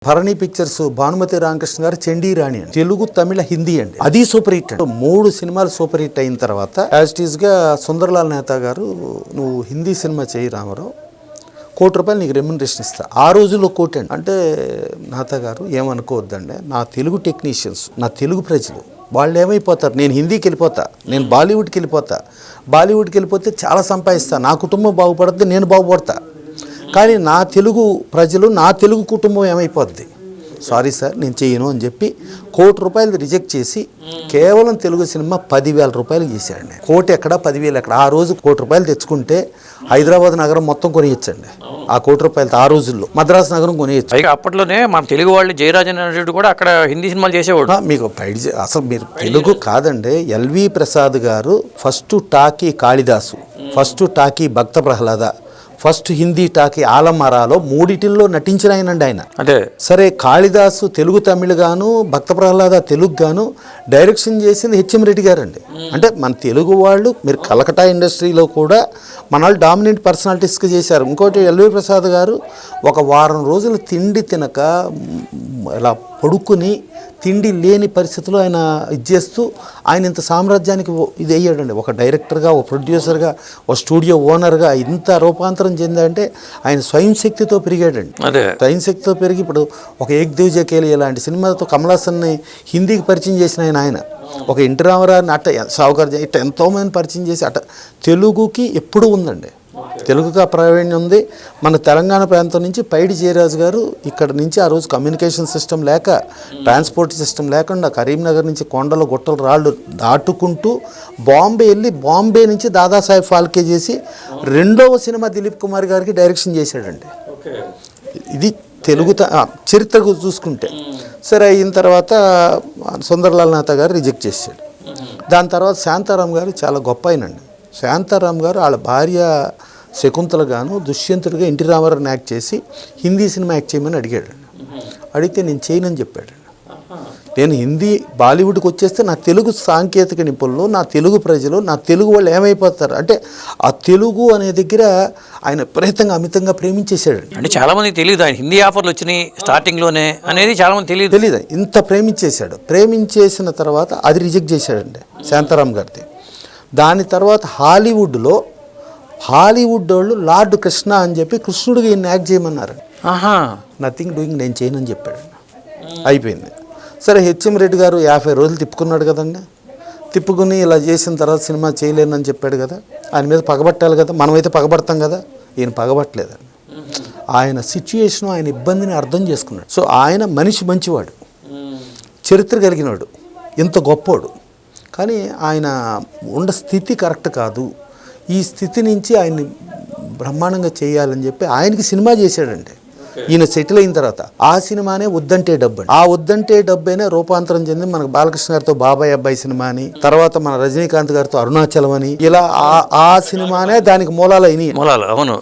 Bharani pictures Bhanumathi Ramakrishna గారు చండీ రాణి అండి, తెలుగు తమిళ హిందీ అండి, అది సూపర్ హిట్ అండి. 3 సినిమాలు సూపర్ హిట్ అయిన తర్వాత యాజ్ ఇట్ ఈస్ గా సుందర్లాల్ నేతా గారు నువ్వు హిందీ సినిమా చేయి రామారావు, ₹1,00,00,000 నీకు రెమ్యునరేషన్ ఇస్తా. ఆ రోజుల్లో కోటి అండి. అంటే నేతా గారు ఏమనుకోవద్దండి, నా తెలుగు టెక్నీషియన్స్, నా తెలుగు ప్రజలు వాళ్ళు ఏమైపోతారు, నేను హిందీకి వెళ్ళిపోతా, నేను బాలీవుడ్కి వెళ్ళిపోతా, బాలీవుడ్కి వెళ్ళిపోతే చాలా సంపాదిస్తా, నా కుటుంబం బాగుపడుతుంది, నేను బాగుపడతా, కానీ నా తెలుగు ప్రజలు, నా తెలుగు కుటుంబం ఏమైపోద్ది, సారీ సార్ నేను చేయను అని చెప్పి ₹1,00,00,000 రిజెక్ట్ చేసి కేవలం తెలుగు సినిమా ₹10,000 చేశాడండి. కోటి ఎక్కడ, 10,000 ఎక్కడ. ఆ రోజు ₹1,00,00,000 తెచ్చుకుంటే హైదరాబాద్ నగరం మొత్తం కొనియచ్చండి. ఆ ₹1,00,00,000 ఆ రోజుల్లో మద్రాసు నగరం కొనియచ్చు. పైగా అప్పట్లోనే మన తెలుగు వాళ్ళు జయరాజన్ అనేటువంటి కూడా అక్కడ హిందీ సినిమాలు చేసేవాడు. మీకు అసలు మీరు తెలుగు కాదండి. LV Prasad garu first talkie Kalidas, first talkie Bhakta Prahlada, first Hindi talkie ఆలమరాలో 3 నటించిన ఆయనండి ఆయన. అదే సరే, కాళిదాసు తెలుగు తమిళ గాను, భక్త ప్రహ్లాద తెలుగు గాను డైరెక్షన్ చేసింది హెచ్ఎం రెడ్డి గారు అండి. అంటే మన తెలుగు వాళ్ళు, మీరు కలకటా ఇండస్ట్రీలో కూడా మన వాళ్ళు డామినెంట్ పర్సనాలిటీస్కి చేశారు. ఇంకోటి ఎల్వి ప్రసాద్ గారు ఒక వారం రోజులు తిండి తినక ఇలా పడుకుని తిండి లేని పరిస్థితుల్లో ఆయన ఇది చేస్తూ ఆయన ఇంత సామ్రాజ్యానికి ఇది అయ్యాడండి. ఒక డైరెక్టర్గా, ఒక ప్రొడ్యూసర్గా, ఒక స్టూడియో ఓనర్గా ఇంత రూపాంతరం చెందంటే ఆయన స్వయం శక్తితో పెరిగాడండి. స్వయం శక్తితో పెరిగి ఇప్పుడు ఒక ఏక్ దివ్జ కేలి ఇలాంటి సినిమాతో కమల్ హాసన్ని హిందీకి పరిచయం చేసిన ఆయన ఒక ఎన్టీ రామారావుని అట్ట సావుకారు ఇట్ట ఎంతోమందిని పరిచయం చేసి అట్ట తెలుగుకి ఎప్పుడు ఉందండి, తెలుగుగా ప్రావీణ్యం ఉంది. మన తెలంగాణ ప్రాంతం నుంచి పైడి జయరాజు గారు ఇక్కడ నుంచి ఆ రోజు కమ్యూనికేషన్ సిస్టమ్ లేక, ట్రాన్స్పోర్ట్ సిస్టమ్ లేకుండా కరీంనగర్ నుంచి కొండలు గుట్టలు రాళ్ళు దాటుకుంటూ బాంబే వెళ్ళి, బాంబే నుంచి దాదాసాహెబ్ ఫాల్కే చేసి 2వ సినిమా దిలీప్ కుమార్ గారికి డైరెక్షన్ చేశాడండి. ఇది తెలుగు చరిత్రకు చూసుకుంటే. సరే, అయిన తర్వాత సుందర్లాల్ నేతా గారు రిజెక్ట్ చేశాడు. దాని తర్వాత శాంతారాం గారు చాలా గొప్ప అయినండి. శాంతారాం గారు వాళ్ళ భార్య శకుంతల గాను దుష్యంతుడిగా ఎన్టీ రామారావుని యాక్ట్ చేసి హిందీ సినిమా యాక్ట్ చేయమని అడిగాడు. అడిగితే నేను చేయనని చెప్పాడు. నేను హిందీ బాలీవుడ్కి వచ్చేస్తే నా తెలుగు సాంకేతిక నిపుణులు, నా తెలుగు ప్రజలు, నా తెలుగు వాళ్ళు ఏమైపోతారు అంటే ఆ తెలుగు అనే దగ్గర ఆయన విపరీతంగా అమితంగా ప్రేమించేశాడు. అంటే చాలామందికి తెలియదు ఆయన హిందీ ఆఫర్లు వచ్చినాయి స్టార్టింగ్లోనే అనేది చాలామంది తెలియదు. ఇంత ప్రేమించేశాడు. ప్రేమించేసిన తర్వాత అది రిజెక్ట్ చేశాడండి శాంతారాం గారిది. దాని తర్వాత హాలీవుడ్ వాళ్ళు లార్డ్ కృష్ణ అని చెప్పి కృష్ణుడికి ఈయన యాక్ట్ చేయమన్నారు. నథింగ్ డూయింగ్, నేను చేయనని చెప్పాడు. అయిపోయింది. సరే, హెచ్ఎం రెడ్డి గారు 50 రోజులు తిప్పుకున్నాడు కదండి. తిప్పుకుని ఇలా చేసిన తర్వాత సినిమా చేయలేనని చెప్పాడు కదా, ఆయన మీద పగబట్టాలి కదా. మనమైతే పగబడతాం కదా, ఈయన పగబట్టలేదండి. ఆయన సిచ్యుయేషన్, ఆయన ఇబ్బందిని అర్థం చేసుకున్నాడు. సో ఆయన మనిషి మంచివాడు, చరిత్ర కలిగినవాడు, ఇంత గొప్పోడు, కానీ ఆయన ఉన్న స్థితి కరెక్ట్ కాదు. ఈ స్థితి నుంచి ఆయన్ని బ్రహ్మాండంగా చేయాలని చెప్పి ఆయనకి సినిమా చేశాడండి. ఈయన సెటిల్ అయిన తర్వాత ఆ సినిమానే వద్దంటే డబ్బు. ఆ వద్దంటే డబ్బైనా రూపాంతరం చెంది మనకు బాలకృష్ణ గారితో బాబాయ్ అబ్బాయి సినిమా అని, తర్వాత మన రజనీకాంత్ గారితో అరుణాచలం అని, ఇలా ఆ సినిమానే దానికి మూలాలు అయినాయి. అవును.